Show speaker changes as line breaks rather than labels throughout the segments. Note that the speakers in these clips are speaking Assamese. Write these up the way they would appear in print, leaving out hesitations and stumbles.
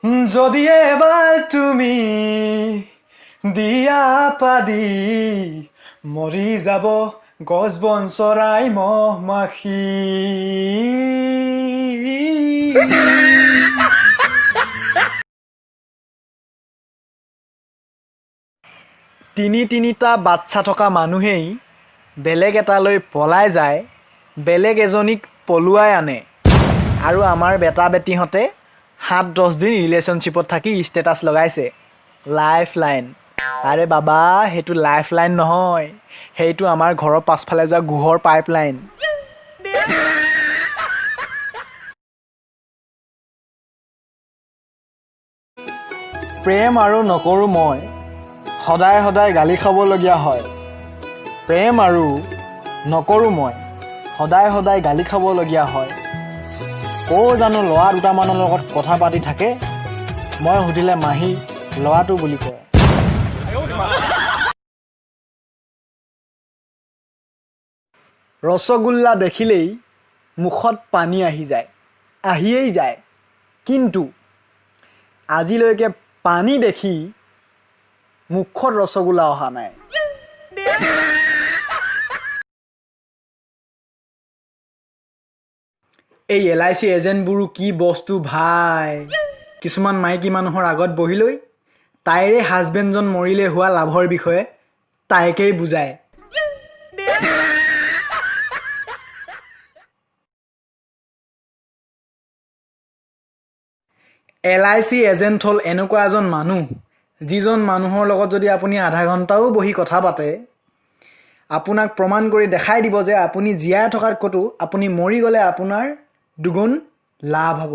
যদি এবাৰ তুমি দিয়া পাদি মৰি যাব গছ বন চৰাই মহ মাখি তিনিটা বাচ্চা থকা মানুহেই বেলেগ এটালৈ পলাই যায় বেলেগ এজনীক পলুৱাই আনে আৰু আমাৰ বেটা বেটিহঁতে 7-10 দিন ৰিলেশ্যনশ্বিপত থাকি ষ্টেটাছ লগাইছে লাইফ লাইন আৰে বাবা সেইটো লাইফ লাইন নহয় সেইটো আমাৰ ঘৰৰ পাছফালে যোৱা গুহৰ পাইপ লাইন প্ৰেম আৰু নকৰো মই সদায় সদায় গালি খাবলগীয়া হয় প্ৰেম আৰু নকৰো মই সদায় সদায় গালি খাবলগীয়া হয় জানো ল'ৰা দুটামানৰ লগত কথা পাতি থাকে মই সুধিলে মাহী ল'ৰাটো বুলি কয় ৰসগোল্লা দেখিলেই মুখত পানী আহিয়েই যায় কিন্তু আজিলৈকে পানী দেখি মুখত ৰসগোল্লা অহা নাই এই LIC এজেণ্টবোৰো কি বস্তু ভাই কিছুমান মাইকী মানুহৰ আগত বহি লৈ তাইৰে হাজবেণ্ডজন মৰিলে হোৱা লাভৰ বিষয়ে তাইকেই বুজায় LIC এজেণ্ট হ'ল এনেকুৱা এজন মানুহ যিজন মানুহৰ লগত যদি আপুনি আধা ঘণ্টাও বহি কথা পাতে আপোনাক প্ৰমাণ কৰি দেখাই দিব যে আপুনি জীয়াই থকাৰ কতো আপুনি মৰি গ'লে আপোনাৰ দুগুণ লাভ হ'ব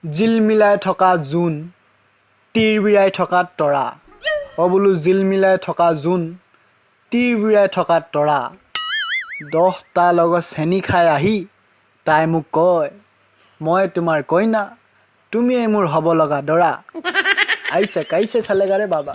জিল মিলাই থকা জোন তীৰ বিৰাই থকা তৰা বোলো জিল মিলাই থকা জোন তীৰ বিৰাই থকা তৰা 10টা লগত চেনি খাই আহি তাই মোক কয় মই তোমাৰ কইনা তুমিয়ে মোৰ হ'ব লগা দৰা আইছে কাইছে চালেগাৰে বাবা